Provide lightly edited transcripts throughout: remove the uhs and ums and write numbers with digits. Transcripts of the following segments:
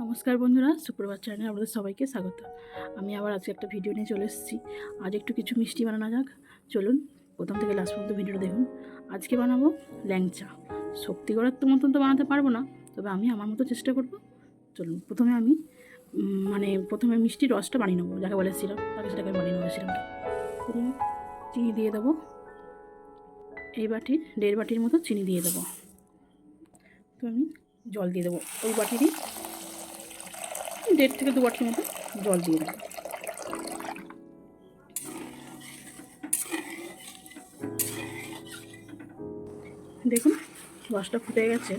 নমস্কার বন্ধুরা, সুপ্রভাত চ্যানেলে আপনাদের সবাইকে স্বাগত। আমি আবার আজকে একটা ভিডিও নিয়ে চলে এসেছি। আজ একটু কিছু মিষ্টি বানানো যাক। চলুন প্রথম থেকে লাস্ট পর্যন্ত ভিডিওটা দেখুন। আজকে বানাবো ল্যাংচা। শক্তিগড়ের মতন তো বানাতে পারবো না, তবে আমি আমার মতো চেষ্টা করব। চলুন প্রথমে আমি প্রথমে মিষ্টি রসটা বানিয়ে নেবো, যাকে বলে সিরাপ, তাকে সেটাকে বানিয়ে নেবো। সিরাপটা প্রথমে চিনি দিয়ে দেবো, এই বাটির 1.5 বাটির মতো চিনি দিয়ে দেবো। তো আমি জল দিয়ে দেবো, ওই বাটিরই 1.5 থেকে 2 বাটির মতো জল দিয়ে দেবো। দেখুন রসটা ফুটে গেছে।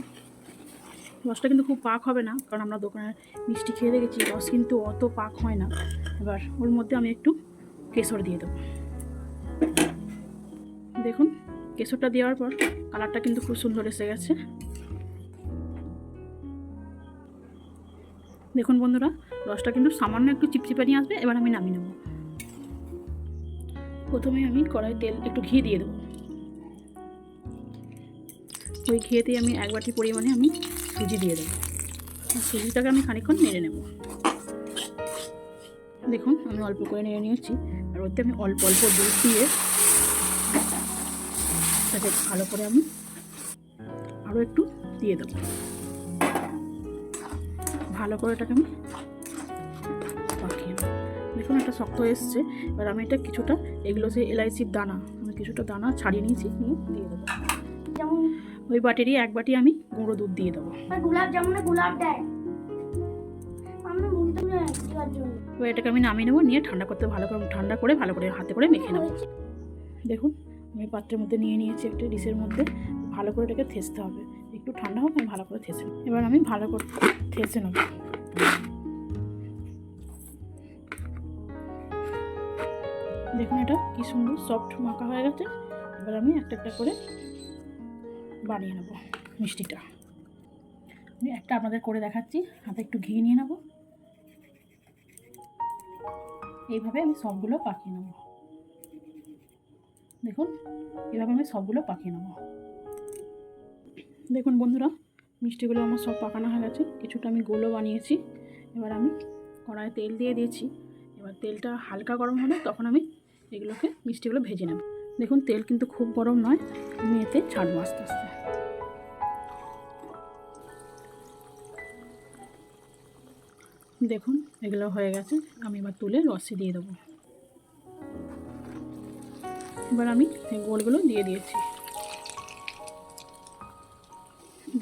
রসটা কিন্তু খুব পাক হবে না, কারণ আমরা দোকানের মিষ্টি খেয়ে দেখেছি রস কিন্তু অত পাক হয় না। এবার ওর মধ্যে আমি একটু কেশর দিয়ে দেবো। দেখুন কেশরটা দেওয়ার পর কালারটা কিন্তু খুব সুন্দর এসে গেছে। দেখুন বন্ধুরা, রসটা কিন্তু সামান্য একটু চিপচিপে নিয়ে আসবে। এবার আমি নামিয়ে নেব। প্রথমে আমি কড়াই তেল একটু ঘি দিয়ে দেবো। ওই ঘিয়েতেই আমি 1 বাটি পরিমাণে আমি সুজি দিয়ে দেবো। সুজিটাকে আমি খানিকক্ষণ নেড়ে নেব। দেখুন আমি অল্প করে নেড়ে নিয়েছি, আর ওতে আমি অল্প অল্প দুধ দিয়ে তাকে ভালো করে আমি আরও একটু দিয়ে দেবো। ভালো করে এটাকে আমি পাকিয়ে নেব। দেখুন একটা শক্ত এসছে। এবার আমি এটা কিছুটা, এগুলো সেই এলাইচির দানা, আমি কিছুটা দানা ছাড়িয়ে নিয়েছি, নিয়ে দিয়ে দেবো। যেমন ওই বাটিরই 1 বাটি আমি গুঁড়ো দুধ দিয়ে দেবো। গোলাপ যেমন গোলাপ দেয়, এবার এটাকে আমি নামিয়ে নেবো, নিয়ে ঠান্ডা করে ভালো করে হাতে করে মেখে নেবো। দেখুন আমি পাত্রের মধ্যে নিয়ে নিয়েছি, একটা ডিশের মধ্যে। ভালো করে এটাকে থেসতে হবে, একটু ঠান্ডা হোক, আমি ভালো করে থেসে নেব। এবার আমি ভালো করে থেসে নেব। দেখুন এটা কি সুন্দর সফট মাখা হয়ে গেছে। এবার আমি একটা একটা করে বানিয়ে নেব মিষ্টিটা। আমি একটা আপনাদের করে দেখাচ্ছি। হাতে একটু ঘি নিয়ে নেব, এইভাবে আমি সবগুলো পাকিয়ে নেব। দেখুন এভাবে আমি সবগুলো পাকিয়ে নেব। দেখুন বন্ধুরা, মিষ্টিগুলো আমার সব পাকানো হয়ে গেছে। কিছুটা আমি গোলও বানিয়েছি। এবার আমি কড়াইয়ে তেল দিয়ে দিয়েছি। এবার তেলটা হালকা গরম হবে, তখন আমি এগুলোকে মিষ্টিগুলো ভেজে নেব। দেখুন তেল কিন্তু খুব গরম নয়, আমি এতে ছাড়বো আস্তে আস্তে। দেখুন এগুলো হয়ে গেছে, আমি এবার তুলে রসে দিয়ে দেবো। এবার আমি গোলগুলো দিয়ে দিয়েছি।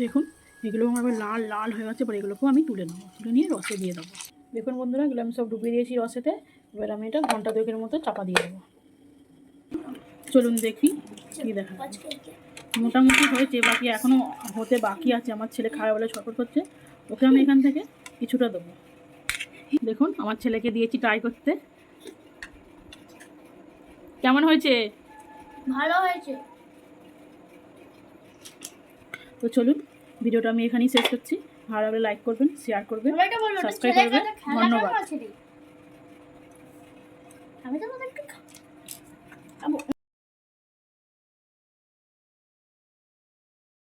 দেখুন এগুলো আমার লাল লাল হয়ে গেছে। এবার এগুলোকেও আমি তুলে নেবো, তুলে নিয়ে রসে দিয়ে দেবো। দেখুন বন্ধুরা, এগুলো আমি সব ডুবিয়ে দিয়েছি রসেতে। এবার আমি এটা ঘন্টা 2 মতো চাপা দিয়ে দেবো। চলুন দেখি কী দেখা। মোটামুটি হয়েছে, বাকি এখনও হতে বাকি আছে। আমার ছেলে খাওয়া বলে ছটফট করছে, ওকে আমি এখান থেকে কিছুটা দেবো। দেখুন আমার ছেলেকে দিয়েছি ট্রাই করতে। কেমন হয়েছে? ভালো হয়েছে। তো চলুন ভিডিওটা আমি এখানেই শেষ করছি। ভালো লাগলে লাইক করবেন, শেয়ার করবেন, সাবস্ক্রাইব করবেন। ধন্যবাদ। আমি তো